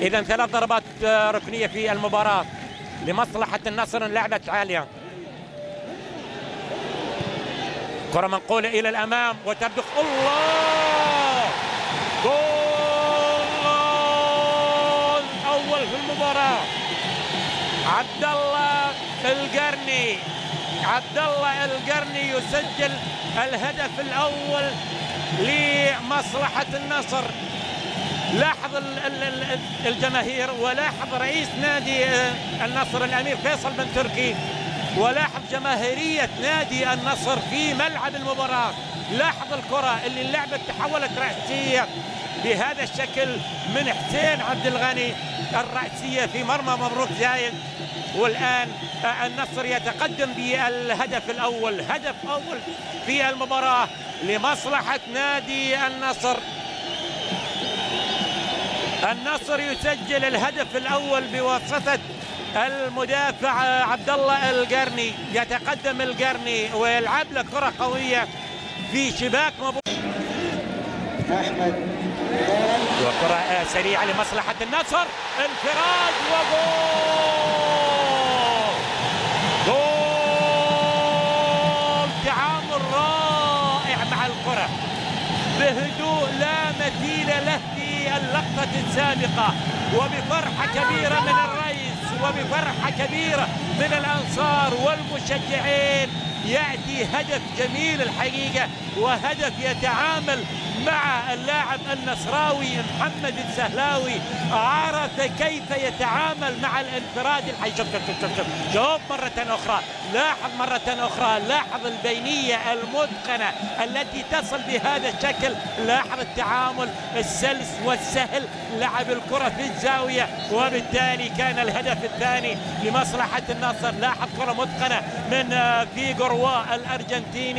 إذا 3 ضربات ركنية في المباراة لمصلحة النصر لعبت عالية. كرة منقولة إلى الأمام وتبدأ الله، جول أول في المباراة. عبد الله القرني يسجل الهدف الأول لمصلحة النصر. لاحظ الجماهير، ولاحظ رئيس نادي النصر الأمير فيصل بن تركي، ولاحظ جماهيرية نادي النصر في ملعب المباراة. لاحظ الكرة اللي اللعبة تحولت رأسية بهذا الشكل من حسين عبد الغني، الرأسية في مرمى مبروك زايد. والآن النصر يتقدم بالهدف الأول، هدف أول في المباراة لمصلحة نادي النصر. النصر يسجل الهدف الأول بواسطة المدافع عبد الله القرني. يتقدم القرني ويلعب له كرة قوية في شباك مبروك، وكرة سريعة لمصلحة النصر، انفراد وجول. جول، تعامل رائع مع الكرة بهدوء لا مثيل له في اللقطة السابقة، وبفرحة كبيرة من الرئيس وبفرحة كبيرة من الأنصار والمشجعين يأتي هدف جميل الحقيقة، وهدف يتعامل مع اللاعب النصراوي محمد السهلاوي. عرف كيف يتعامل مع الانفراد الحي. شوف مرة أخرى، لاحظ مرة أخرى، لاحظ البينية المتقنة التي تصل بهذا الشكل. لاحظ التعامل السلس والسهل، لعب الكرة في الزاوية، وبالتالي كان الهدف الثاني لمصلحة النصر. لاحظ كرة متقنة من فيغوروا الأرجنتيني.